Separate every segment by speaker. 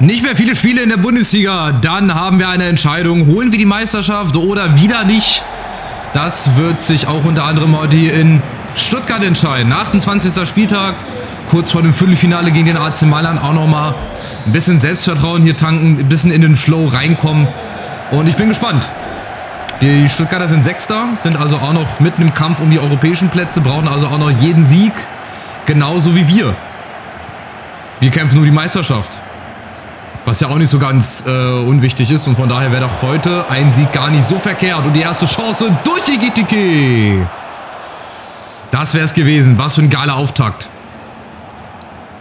Speaker 1: Nicht mehr viele Spiele in der Bundesliga, dann haben wir eine Entscheidung. Holen wir die Meisterschaft oder wieder nicht? Das wird sich auch unter anderem heute hier in Stuttgart entscheiden. 28. Spieltag, kurz vor dem Viertelfinale gegen den AC Mailand. Auch nochmal ein bisschen Selbstvertrauen hier tanken, ein bisschen in den Flow reinkommen. Und ich bin gespannt. Die Stuttgarter sind Sechster, sind also auch noch mitten im Kampf um die europäischen Plätze, brauchen also auch noch jeden Sieg, genauso wie wir. Wir kämpfen um die Meisterschaft. Was ja auch nicht so ganz unwichtig ist und von daher wäre doch heute ein Sieg gar nicht so verkehrt. Und die erste Chance durch Ekitike. Das wäre es gewesen. Was für ein geiler Auftakt.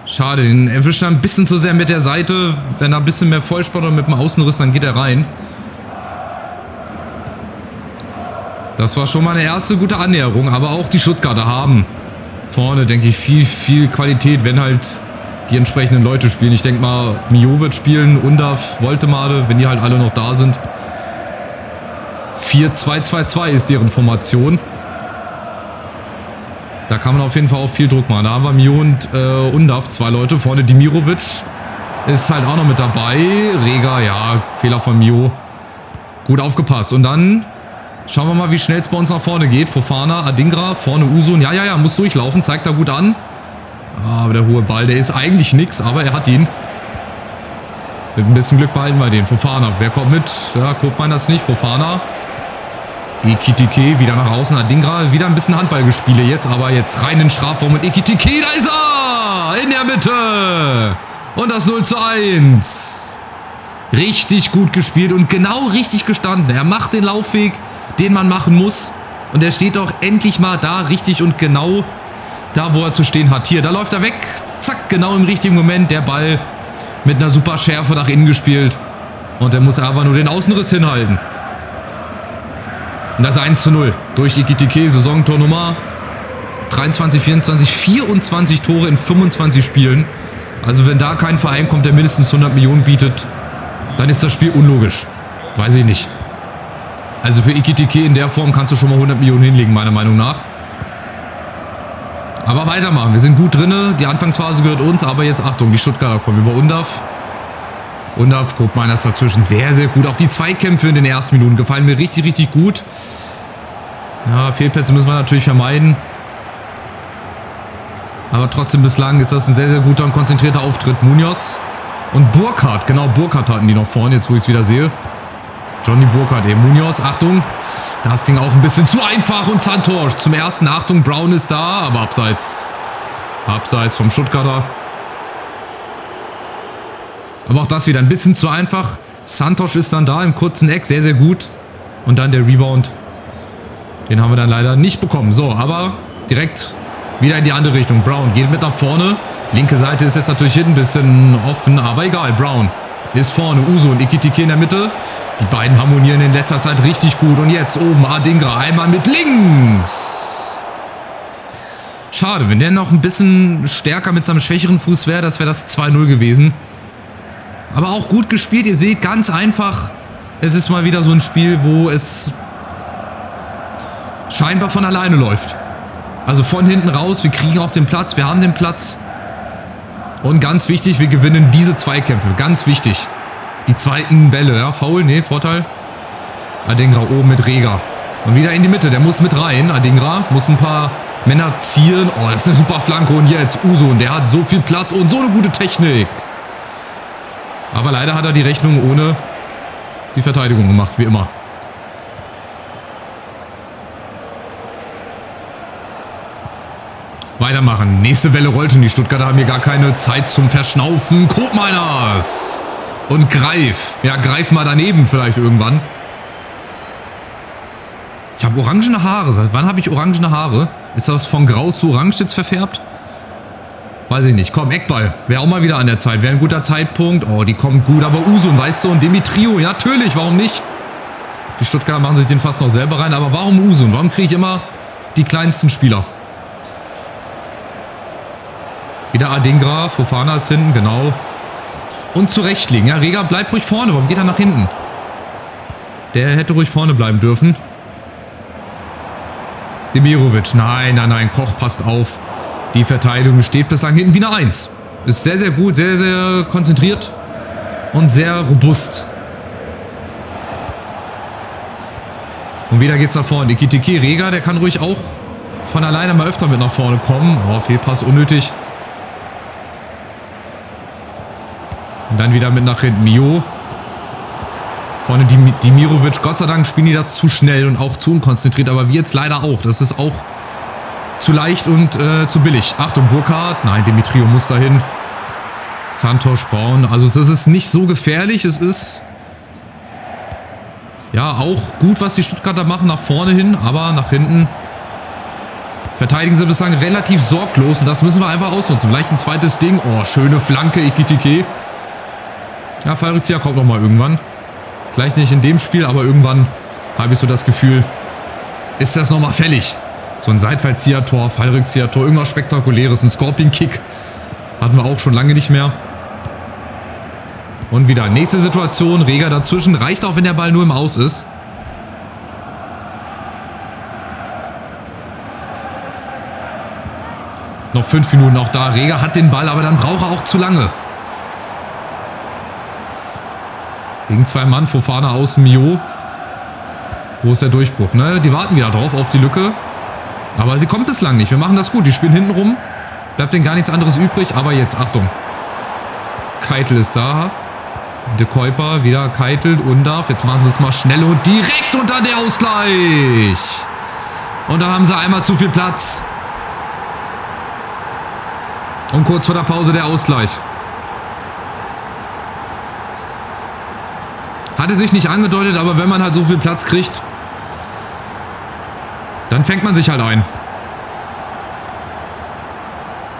Speaker 1: Schade, den erwischt er ein bisschen zu sehr mit der Seite. Wenn er ein bisschen mehr Vollspann oder mit dem Außenriss, dann geht er rein. Das war schon mal eine erste gute Annäherung. Aber auch die Stuttgarter haben vorne, denke ich, viel Qualität, wenn halt die entsprechenden Leute spielen. Ich denke mal, Mijovic spielen, Undav, Woltemade, wenn die halt alle noch da sind. 4-2-2-2 ist deren Formation. Da kann man auf jeden Fall auch viel Druck machen. Da haben wir Mio und Undav, zwei Leute. Vorne Dimirovic ist halt auch noch mit dabei. Rega, ja, Fehler von Mio. Gut aufgepasst. Und dann schauen wir mal, wie schnell es bei uns nach vorne geht. Fofana, Adingra, vorne Usun. Ja, muss durchlaufen, zeigt er gut an. Aber der hohe Ball, der ist eigentlich nix, aber er hat ihn. Mit ein bisschen Glück behalten wir den. Fofana, wer kommt mit? Ja, guckt man das nicht. Fofana. Ekitike wieder nach außen. Adingra, wieder ein bisschen Handballgespiele jetzt, aber jetzt rein in den Strafraum mit Ekitike. Da ist er! In der Mitte! Und das 0:1. Richtig gut gespielt und genau richtig gestanden. Er macht den Laufweg, den man machen muss. Und er steht doch endlich mal da richtig und genau da, wo er zu stehen hat. Hier, da läuft er weg. Zack, genau im richtigen Moment. Der Ball mit einer super Schärfe nach innen gespielt. Und er muss einfach nur den Außenriss hinhalten. Und das 1:0 durch Ekitike, Saisontor Nummer 23, 24, 24 Tore in 25 Spielen. Also wenn da kein Verein kommt, der mindestens 100 Millionen bietet, dann ist das Spiel unlogisch. Weiß ich nicht. Also für Ekitike in der Form kannst du schon mal 100 Millionen hinlegen, meiner Meinung nach. Aber weitermachen. Wir sind gut drinne. Die Anfangsphase gehört uns. Aber jetzt Achtung, die Stuttgarter kommen über Undav. Undav, guckt mal, das dazwischen sehr gut. Auch die Zweikämpfe in den ersten Minuten gefallen mir richtig gut. Ja, Fehlpässe müssen wir natürlich vermeiden. Aber trotzdem bislang ist das ein sehr guter und konzentrierter Auftritt. Munoz und Burkhardt. Genau, Burkhardt hatten die noch vorne, jetzt wo ich es wieder sehe. Johnny Burkhardt eben. Munoz, Achtung. Das ging auch ein bisschen zu einfach und Santos zum ersten. Achtung, Brown ist da, aber abseits. Abseits vom Stuttgarter. Aber auch das wieder ein bisschen zu einfach. Santos ist dann da im kurzen Eck, sehr gut. Und dann der Rebound. Den haben wir dann leider nicht bekommen. So, aber direkt wieder in die andere Richtung. Brown geht mit nach vorne. Linke Seite ist jetzt natürlich hinten ein bisschen offen, aber egal. Brown ist vorne. Uso und Ekitike in der Mitte. Die beiden harmonieren in letzter Zeit richtig gut. Und jetzt oben Adingra einmal mit links. Schade, wenn der noch ein bisschen stärker mit seinem schwächeren Fuß wäre, das wäre das 2:0 gewesen. Aber auch gut gespielt. Ihr seht, ganz einfach. Es ist mal wieder so ein Spiel, wo es scheinbar von alleine läuft. Also von hinten raus. Wir kriegen auch den Platz. Wir haben den Platz. Und ganz wichtig, wir gewinnen diese Zweikämpfe. Ganz wichtig. Die zweiten Bälle, ja, Foul, nee, Vorteil. Adingra oben mit Rega. Und wieder in die Mitte, der muss mit rein. Adingra muss ein paar Männer ziehen. Oh, das ist eine super Flanke. Und jetzt Uso, und der hat so viel Platz und so eine gute Technik. Aber leider hat er die Rechnung ohne die Verteidigung gemacht, wie immer. Weitermachen. Nächste Welle rollt und die Stuttgarter haben hier gar keine Zeit zum Verschnaufen. Koopmeiners. Und Greif. Ja, Greif mal daneben vielleicht irgendwann. Ich habe orangene Haare. Seit wann habe ich orangene Haare? Ist das von grau zu orange jetzt verfärbt? Weiß ich nicht. Komm, Eckball. Wäre auch mal wieder an der Zeit. Wäre ein guter Zeitpunkt. Oh, die kommt gut. Aber Usun, weißt du, und Demetrio. Ja, natürlich. Warum nicht? Die Stuttgarter machen sich den fast noch selber rein. Aber warum Usun? Warum kriege ich immer die kleinsten Spieler? Wieder Adingra. Fofana ist hinten. Genau. Und zurechtlegen. Ja, Rega bleibt ruhig vorne. Warum geht er nach hinten? Der hätte ruhig vorne bleiben dürfen. Demirovic. Nein. Koch passt auf. Die Verteidigung steht bislang hinten wie eine 1. Ist sehr gut. Sehr konzentriert. und sehr robust. Und wieder geht's da vorne. Ekitike, Rega, der kann ruhig auch von alleine mal öfter mit nach vorne kommen. Oh, Fehlpass unnötig. Und dann wieder mit nach hinten. Mio. Vorne Dimirovic. Gott sei Dank spielen die das zu schnell und auch zu unkonzentriert. Aber wir jetzt leider auch. Das ist auch zu leicht und zu billig. Achtung, Burkhardt. Nein, Dimitriou muss dahin. Santos, Braun. Also das ist nicht so gefährlich. Es ist ja auch gut, was die Stuttgarter machen nach vorne hin. Aber nach hinten verteidigen sie bislang relativ sorglos. Und das müssen wir einfach ausnutzen. Vielleicht ein zweites Ding. Oh, schöne Flanke, Ekitike. Ja, Fallrückzieher kommt nochmal irgendwann. Vielleicht nicht in dem Spiel, aber irgendwann habe ich so das Gefühl, ist das nochmal fällig. So ein Seitfallzieher-Tor, Fallrückzieher-Tor, irgendwas Spektakuläres. Ein Scorpion-Kick hatten wir auch schon lange nicht mehr. Und wieder nächste Situation, Rega dazwischen. Reicht auch, wenn der Ball nur im Aus ist. Noch 5 Minuten auch da. Rega hat den Ball, aber dann braucht er auch zu lange. Gegen 2 Mann, Fofana außen, Mio. Wo ist der Durchbruch, ne? Die warten wieder drauf, auf die Lücke. Aber sie kommt bislang nicht. Wir machen das gut. Die spielen hinten rum. Bleibt denen gar nichts anderes übrig. Aber jetzt, Achtung. Keitel ist da. De Kuiper, wieder Keitel, Undav. Jetzt machen sie es mal schnell und direkt unter der Ausgleich. Und dann haben sie einmal zu viel Platz. Und kurz vor der Pause der Ausgleich. Hatte sich nicht angedeutet, aber wenn man halt so viel Platz kriegt, dann fängt man sich halt ein.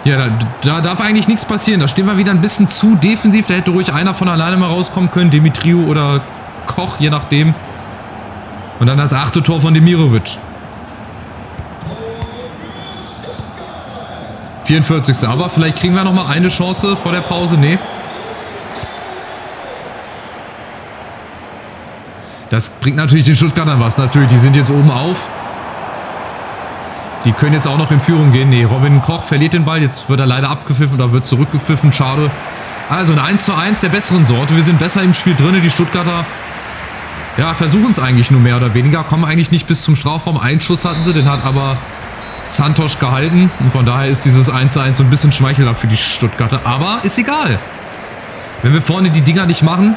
Speaker 1: Ja, da darf eigentlich nichts passieren. Da stehen wir wieder ein bisschen zu defensiv. Da hätte ruhig einer von alleine mal rauskommen können. Dimitriou oder Koch, je nachdem. Und dann das 8. Tor von Demirovic. 44. Aber vielleicht kriegen wir nochmal eine Chance vor der Pause. Nee. Das bringt natürlich den Stuttgartern was. Natürlich, die sind jetzt oben auf. Die können jetzt auch noch in Führung gehen. Nee, Robin Koch verliert den Ball. Jetzt wird er leider abgepfiffen oder wird zurückgepfiffen. Schade. Also ein 1:1 der besseren Sorte. Wir sind besser im Spiel drin. Die Stuttgarter, ja, versuchen es eigentlich nur mehr oder weniger. Kommen eigentlich nicht bis zum Strafraum. Einen Schuss hatten sie. Den hat aber Santos gehalten. Und von daher ist dieses 1:1 so ein bisschen schmeichelhaft für die Stuttgarter. Aber ist egal. Wenn wir vorne die Dinger nicht machen,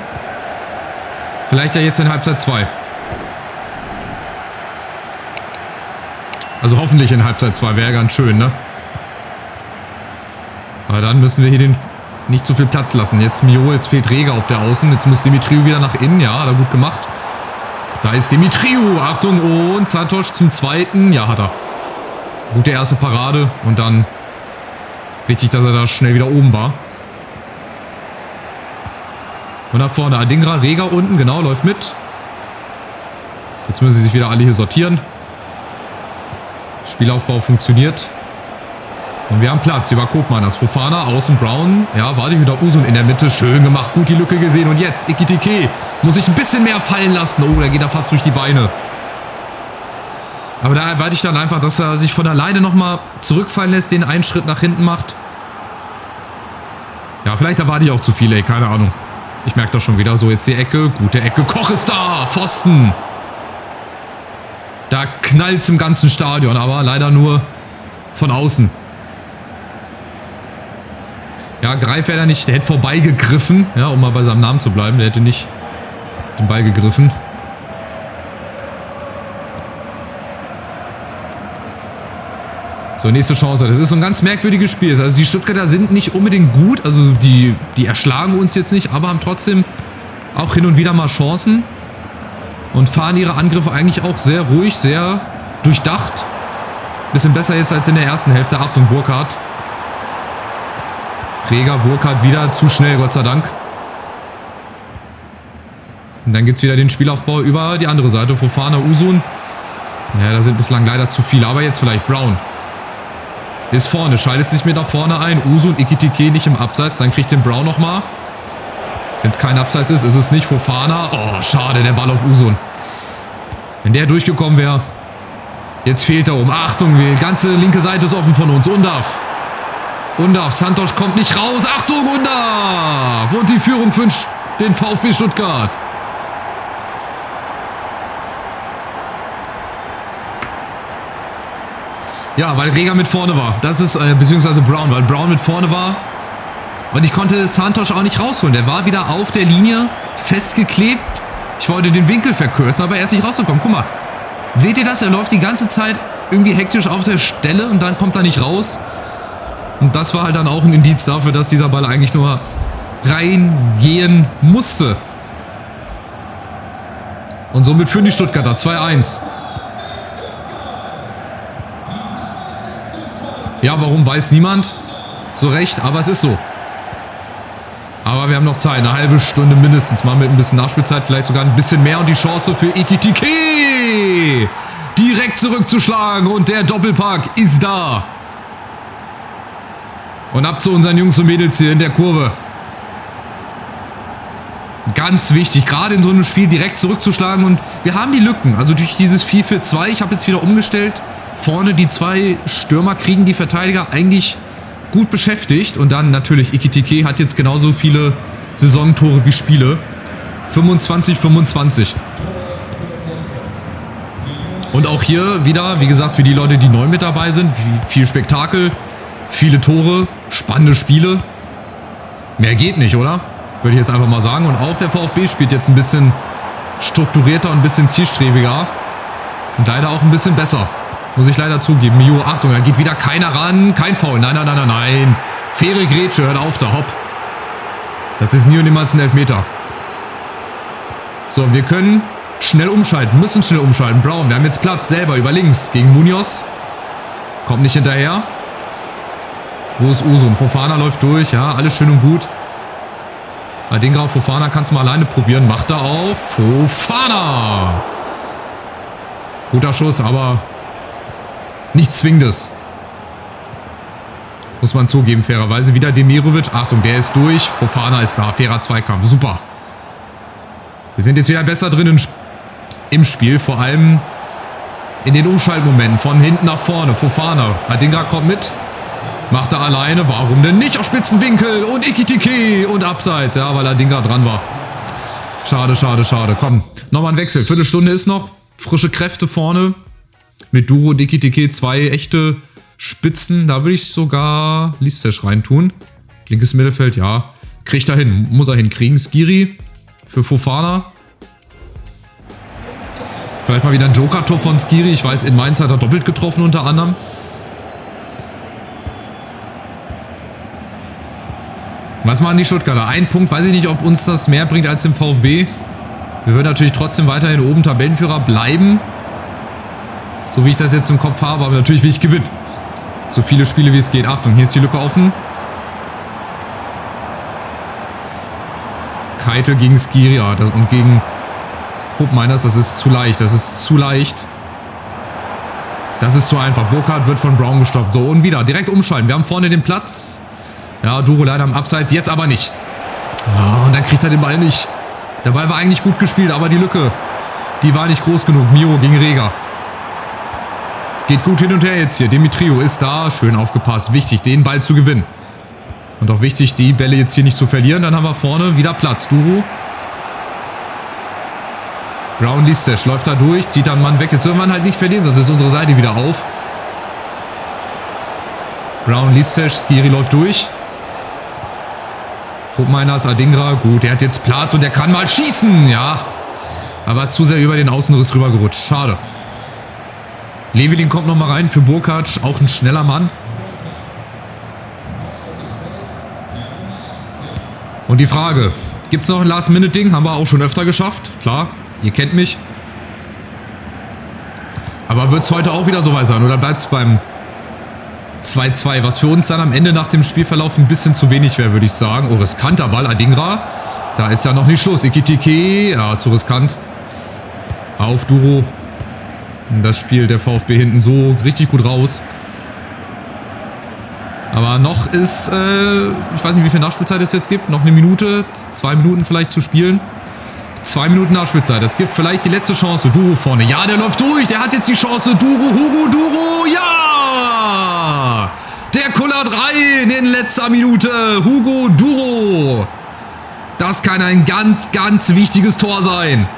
Speaker 1: vielleicht ja jetzt in Halbzeit 2. Also hoffentlich in Halbzeit 2, wäre ganz schön, ne? Aber dann müssen wir hier den nicht zu viel Platz lassen. Jetzt Mio, jetzt fehlt Rega auf der Außen. Jetzt muss Dimitriou wieder nach innen. Ja, hat er gut gemacht. Da ist Dimitriou. Achtung, und Santos zum 2. Ja, hat er. Gute erste Parade. Und dann wichtig, dass er da schnell wieder oben war. Und da vorne Adingra, Rega unten, genau, läuft mit. Jetzt müssen sie sich wieder alle hier sortieren. Spielaufbau funktioniert. Und wir haben Platz über Kopmann. Das Fofana, außen Brown. Ja, war die wieder Usun in der Mitte. Schön gemacht, gut die Lücke gesehen. Und jetzt Ekitike muss sich ein bisschen mehr fallen lassen. Oh, da geht er fast durch die Beine. Aber da erwarte ich dann einfach, dass er sich von alleine nochmal zurückfallen lässt, den einen Schritt nach hinten macht. Ja, vielleicht erwarte ich auch zu viel, ey, keine Ahnung. Ich merke das schon wieder. So, jetzt die Ecke. Gute Ecke. Koch ist da. Pfosten. Da knallt es im ganzen Stadion, aber leider nur von außen. Ja, Greif wäre da nicht. Der hätte vorbeigegriffen. Ja, um mal bei seinem Namen zu bleiben. Der hätte nicht den Ball gegriffen. So, nächste Chance. Das ist so ein ganz merkwürdiges Spiel. Also die Stuttgarter sind nicht unbedingt gut. Also die erschlagen uns jetzt nicht, aber haben trotzdem auch hin und wieder mal Chancen. Und fahren ihre Angriffe eigentlich auch sehr ruhig, sehr durchdacht. Bisschen besser jetzt als in der ersten Hälfte. Achtung, Burkhardt. Rega, Burkhardt wieder zu schnell, Gott sei Dank. Und dann gibt es wieder den Spielaufbau über die andere Seite. Fofana, Usun. Ja, da sind bislang leider zu viele. Aber jetzt vielleicht Brown. Ist vorne, schaltet sich mit nach vorne ein. Usun, Ekitike nicht im Abseits. Dann kriegt den Brown nochmal. Wenn es kein Abseits ist, ist es nicht Fofana. Oh, schade, der Ball auf Usun. Wenn der durchgekommen wäre. Jetzt fehlt er um. Achtung, die ganze linke Seite ist offen von uns. Undav. Santos kommt nicht raus. Achtung, Undav. Und die Führung den VfB Stuttgart. Ja, weil Rega mit vorne war. Das ist, beziehungsweise Brown, weil Brown mit vorne war. Und ich konnte Santos auch nicht rausholen. Der war wieder auf der Linie festgeklebt. Ich wollte den Winkel verkürzen, aber er ist nicht rausgekommen. Guck mal, seht ihr das? Er läuft die ganze Zeit irgendwie hektisch auf der Stelle und dann kommt er nicht raus. Und das war halt dann auch ein Indiz dafür, dass dieser Ball eigentlich nur reingehen musste. Und somit führen die Stuttgarter 2-1. Ja, warum weiß niemand so recht, aber es ist so. Aber wir haben noch Zeit, eine halbe Stunde mindestens, mal mit ein bisschen Nachspielzeit, vielleicht sogar ein bisschen mehr und die Chance für Ekitike direkt zurückzuschlagen und der Doppelpack ist da. Und ab zu unseren Jungs und Mädels hier in der Kurve. Ganz wichtig, gerade in so einem Spiel direkt zurückzuschlagen und wir haben die Lücken, also durch dieses 4-4-2, ich habe jetzt wieder umgestellt, vorne die zwei Stürmer kriegen die Verteidiger eigentlich gut beschäftigt. Und dann natürlich Ekitike hat jetzt genauso viele Saisontore wie Spiele. 25-25. Und auch hier wieder, wie gesagt, für die Leute, die neu mit dabei sind, viel Spektakel, viele Tore, spannende Spiele. Mehr geht nicht, oder? Würde ich jetzt einfach mal sagen. Und auch der VfB spielt jetzt ein bisschen strukturierter und ein bisschen zielstrebiger. Und leider auch ein bisschen besser. Muss ich leider zugeben. Mio, Achtung, da geht wieder keiner ran. Kein Foul. Nein, nein, nein, nein, nein. Faire Grätsche, hört auf da, hopp. Das ist nie und niemals ein Elfmeter. So, wir können schnell umschalten, müssen schnell umschalten. Brown, wir haben jetzt Platz selber über links gegen Munoz. Kommt nicht hinterher. Wo ist Usun? Fofana läuft durch, ja, alles schön und gut. Adingra, Fofana kannst du mal alleine probieren. Macht er auch. Fofana! Guter Schuss, aber nichts Zwingendes. Muss man zugeben, fairerweise. Wieder Demirovic. Achtung, der ist durch. Fofana ist da. Fairer Zweikampf. Super. Wir sind jetzt wieder besser drin im Spiel. Vor allem in den Umschaltmomenten. Von hinten nach vorne. Fofana. Adingra kommt mit. Macht er alleine. Warum denn nicht? Auf Spitzenwinkel. Und Ekitike. Und Abseits. Ja, weil Adingra dran war. Schade, schade, schade. Komm, nochmal ein Wechsel. Viertelstunde ist noch. Frische Kräfte vorne. Mit Duro und Ekitike 2 echte Spitzen. Da würde ich sogar Listesch reintun. Linkes Mittelfeld, ja. Kriegt er hin. Muss er hinkriegen. Skiri für Fofana. Vielleicht mal wieder ein Joker-Tor von Skiri. Ich weiß, in Mainz hat er doppelt getroffen unter anderem. Was machen die Stuttgarter? Ein Punkt. Weiß ich nicht, ob uns das mehr bringt als im VfB. Wir würden natürlich trotzdem weiterhin oben Tabellenführer bleiben. So wie ich das jetzt im Kopf habe, aber natürlich will ich gewinnen. So viele Spiele wie es geht. Achtung, hier ist die Lücke offen. Keitel gegen Skiri und gegen Hubmeiners, das ist zu leicht. Das ist zu leicht. Das ist zu einfach. Burkhardt wird von Brown gestoppt. So, und wieder direkt umschalten. Wir haben vorne den Platz. Ja, Duro leider am Abseits. Jetzt aber nicht. Oh, und dann kriegt er den Ball nicht. Der Ball war eigentlich gut gespielt, aber die Lücke, die war nicht groß genug. Mio gegen Rega. Geht gut hin und her jetzt hier. Demetrio ist da. Schön aufgepasst. Wichtig, den Ball zu gewinnen. Und auch wichtig, die Bälle jetzt hier nicht zu verlieren. Dann haben wir vorne wieder Platz. Duro. Brown Listesch läuft da durch. Zieht dann Mann weg. Jetzt soll man halt nicht verlieren, sonst ist unsere Seite wieder auf. Brown Listesch. Skiri läuft durch. Hubmeiners, Adingra. Gut, der hat jetzt Platz und der kann mal schießen. Ja. Aber zu sehr über den Außenriss rübergerutscht. Schade. Levelin kommt nochmal rein für Burkhardt, auch ein schneller Mann. Und die Frage, gibt es noch ein Last-Minute-Ding? Haben wir auch schon öfter geschafft, klar, ihr kennt mich. Aber wird es heute auch wieder soweit sein oder bleibt es beim 2-2, was für uns dann am Ende nach dem Spielverlauf ein bisschen zu wenig wäre, würde ich sagen. Oh, riskanter Ball, Adingra, da ist ja noch nicht Schluss. Ekitike, ja, zu riskant. Auf Duro. Das Spiel der VfB hinten so richtig gut raus. Aber noch ist, ich weiß nicht, wie viel Nachspielzeit es jetzt gibt. Noch eine Minute, 2 Minuten vielleicht zu spielen. 2 Minuten Nachspielzeit. Es gibt vielleicht die letzte Chance. Duro vorne. Ja, der läuft durch. Der hat jetzt die Chance. Duro, Hugo, Duro. Ja! Der kullert rein in letzter Minute. Hugo Duro. Das kann ein ganz, ganz wichtiges Tor sein.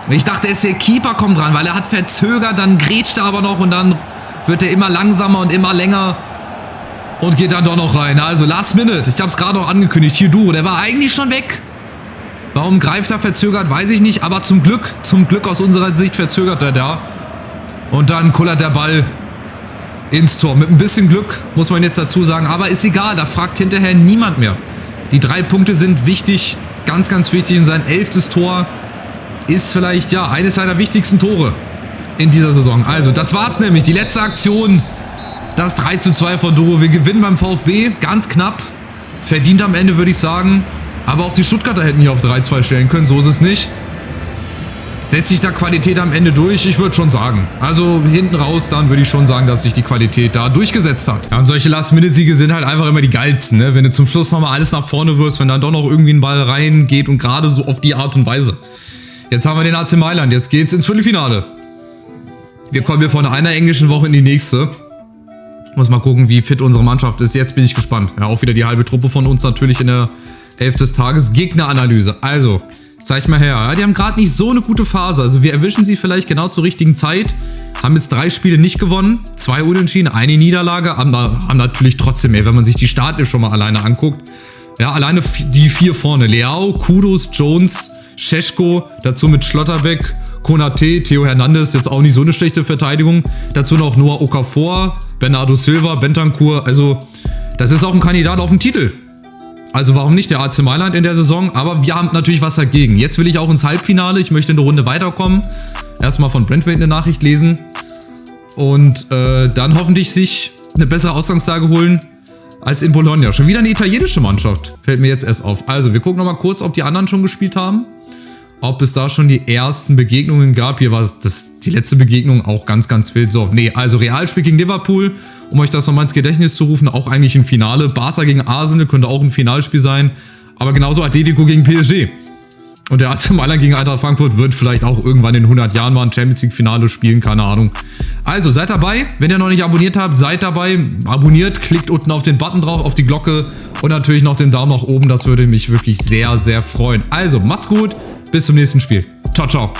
Speaker 1: Ich dachte, der Keeper kommt dran, weil er hat verzögert, dann grätscht er aber noch und dann wird er immer langsamer und immer länger und geht dann doch noch rein. Also Last Minute, ich habe es gerade auch angekündigt, Hiduro, der war eigentlich schon weg. Warum greift er verzögert, weiß ich nicht, aber zum Glück aus unserer Sicht verzögert er da. Und dann kullert der Ball ins Tor. Mit ein bisschen Glück, muss man jetzt dazu sagen, aber ist egal, da fragt hinterher niemand mehr. Die 3 Punkte sind wichtig, ganz, ganz wichtig und sein 11. Tor ist vielleicht, ja, eines seiner wichtigsten Tore in dieser Saison. Also, das war's nämlich. Die letzte Aktion, das 3:2 von Duro. Wir gewinnen beim VfB, ganz knapp. Verdient am Ende, würde ich sagen. Aber auch die Stuttgarter hätten hier auf 3:2 stellen können, so ist es nicht. Setzt sich da Qualität am Ende durch? Ich würde schon sagen. Also hinten raus, dann würde ich schon sagen, dass sich die Qualität da durchgesetzt hat. Ja, und solche Last-Minute-Siege sind halt einfach immer die geilsten, ne? Wenn du zum Schluss nochmal alles nach vorne wirst, wenn dann doch noch irgendwie ein Ball reingeht und gerade so auf die Art und Weise. Jetzt haben wir den AC Mailand, jetzt geht's ins Viertelfinale. Wir kommen hier von einer englischen Woche in die nächste. Muss mal gucken, wie fit unsere Mannschaft ist. Jetzt bin ich gespannt. Ja, auch wieder die halbe Truppe von uns natürlich in der 11. des Tages. Gegneranalyse. Also, zeig mal her. Ja, die haben gerade nicht so eine gute Phase. Also wir erwischen sie vielleicht genau zur richtigen Zeit. Haben jetzt 3 Spiele nicht gewonnen. 2 Unentschieden, eine Niederlage. Haben natürlich trotzdem mehr, wenn man sich die Startelf schon mal alleine anguckt. Ja, alleine die 4 vorne. Leao, Kudus, Jones, Šeško. Dazu mit Schlotterbeck, Konate, Theo Hernandez. Jetzt auch nicht so eine schlechte Verteidigung. Dazu noch Noah Okafor, Bernardo Silva, Bentancur. Also das ist auch ein Kandidat auf den Titel. Also warum nicht der AC Mailand in der Saison? Aber wir haben natürlich was dagegen. Jetzt will ich auch ins Halbfinale. Ich möchte in der Runde weiterkommen. Erstmal von Brentford eine Nachricht lesen. Und dann hoffentlich sich eine bessere Ausgangslage holen als in Bologna. Schon wieder eine italienische Mannschaft. Fällt mir jetzt erst auf. Also wir gucken nochmal kurz, ob die anderen schon gespielt haben. Ob es da schon die ersten Begegnungen gab. Hier war die letzte Begegnung auch ganz, ganz wild. So, nee, also Realspiel gegen Liverpool. Um euch das nochmal ins Gedächtnis zu rufen, auch eigentlich ein Finale. Barca gegen Arsenal könnte auch ein Finalspiel sein. Aber genauso Atletico gegen PSG. Und der AC Mailand gegen Eintracht Frankfurt wird vielleicht auch irgendwann in 100 Jahren mal ein Champions League Finale spielen, keine Ahnung. Also seid dabei, wenn ihr noch nicht abonniert habt, seid dabei, abonniert, klickt unten auf den Button drauf, auf die Glocke und natürlich noch den Daumen nach oben, das würde mich wirklich sehr, sehr freuen. Also macht's gut, bis zum nächsten Spiel. Ciao, ciao.